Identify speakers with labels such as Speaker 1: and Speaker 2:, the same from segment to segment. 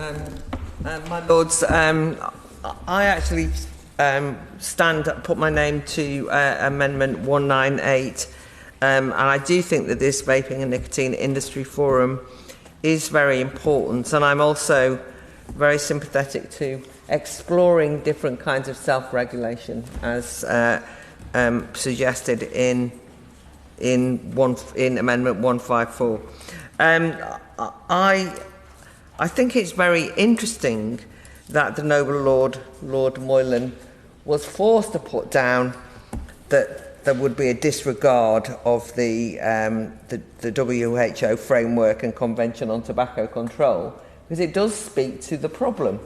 Speaker 1: My Lords, I actually put my name to Amendment 198, and I do think that this Vaping and Nicotine Industry Forum is very important, and I'm also very sympathetic to exploring different kinds of self-regulation as suggested in Amendment 154. I think it's very interesting that the noble Lord Moylan was forced to put down that there would be a disregard of the WHO framework and Convention on Tobacco Control, because it does speak to the problem.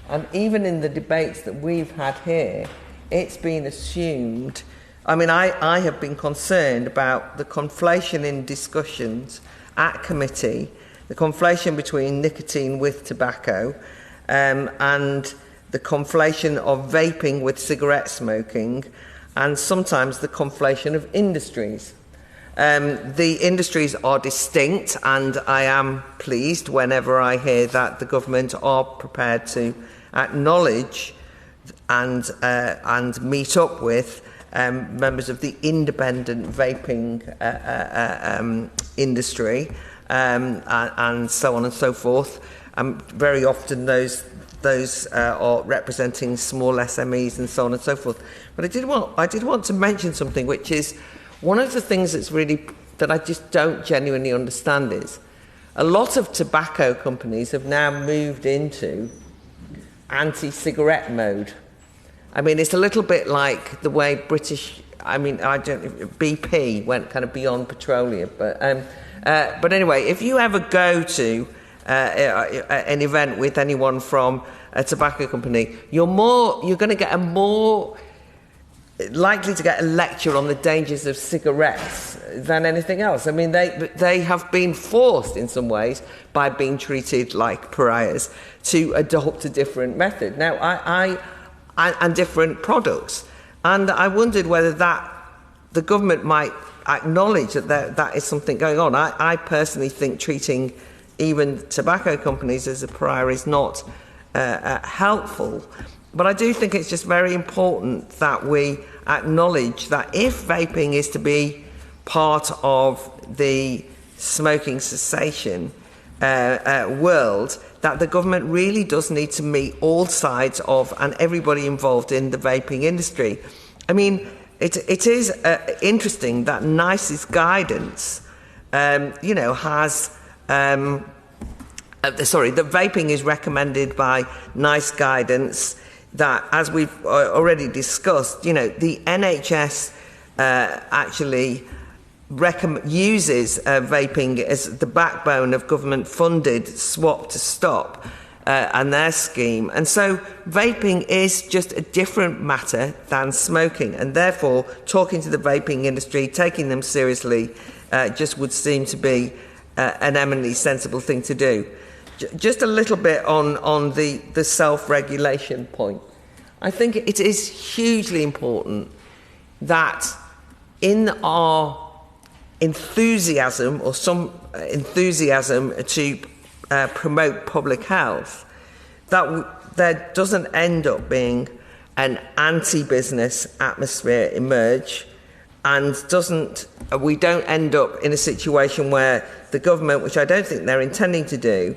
Speaker 1: And even in the debates that we've had here, it's been assumed. I mean, I have been concerned about the conflation in discussions at committee, the conflation between nicotine with tobacco, and the conflation of vaping with cigarette smoking, and sometimes the conflation of industries. The industries are distinct, and I am pleased whenever I hear that the government are prepared to acknowledge and meet up with members of the independent vaping industry, and so on and so forth. Very often those are representing small SMEs and so on and so forth. But I did want to mention something, which is one of the things that I just don't genuinely understand is a lot of tobacco companies have now moved into anti-cigarette mode. I mean, it's a little bit like the way BP went kind of beyond petroleum. But anyway, if you ever go to an event with anyone from a tobacco company, you're going to get a more likely to get a lecture on the dangers of cigarettes than anything else. I mean, they have been forced in some ways by being treated like pariahs to adopt a different method now, and different products. And I wondered whether the government might acknowledge that is something going on. I personally think treating even tobacco companies as a pariah is not helpful. But I do think it's just very important that we acknowledge that if vaping is to be part of the smoking cessation world, that the government really does need to meet all sides of and everybody involved in the vaping industry. I mean, it is interesting that NICE's guidance, has... the vaping is recommended by NICE guidance that, as we've already discussed, the NHS actually uses vaping as the backbone of government-funded Swap to Stop and their scheme. And so vaping is just a different matter than smoking, and therefore talking to the vaping industry, taking them seriously, just would seem to be an eminently sensible thing to do. Just a little bit on the self-regulation point. I think it is hugely important that in our enthusiasm, or some enthusiasm to promote public health, that there doesn't end up being an anti-business atmosphere emerge, and we don't end up in a situation where the government, which I don't think they're intending to do,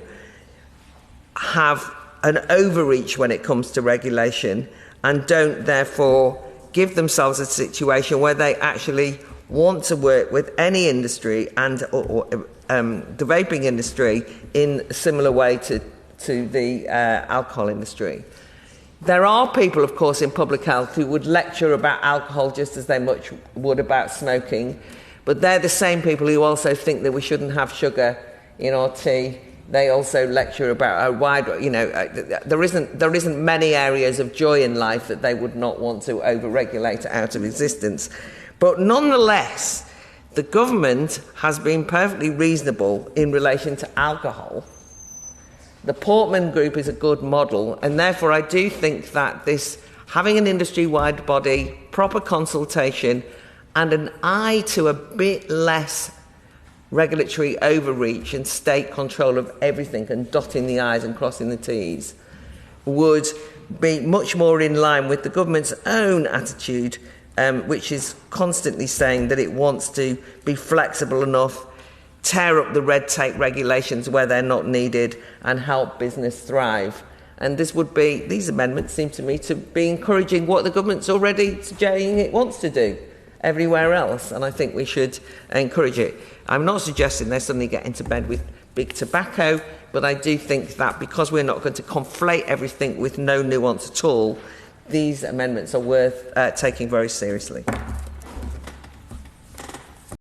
Speaker 1: have an overreach when it comes to regulation, and don't therefore give themselves a situation where they actually want to work with any industry and the vaping industry in a similar way to the alcohol industry. There are people, of course, in public health who would lecture about alcohol just as they much would about smoking, but they're the same people who also think that we shouldn't have sugar in our tea. They also lecture about a wide, there isn't many areas of joy in life that they would not want to over-regulate out of existence. But nonetheless, the government has been perfectly reasonable in relation to alcohol. The Portman Group is a good model, and therefore I do think that this, having an industry-wide body, proper consultation, and an eye to a bit less regulatory overreach and state control of everything and dotting the I's and crossing the T's would be much more in line with the government's own attitude, which is constantly saying that it wants to be flexible enough, tear up the red tape regulations where they're not needed, and help business thrive. And these amendments seem to me to be encouraging what the government's already saying it wants to do everywhere else, and I think we should encourage it. I'm not suggesting they suddenly get into bed with big tobacco, but I do think that because we're not going to conflate everything with no nuance at all, these amendments are worth taking very seriously.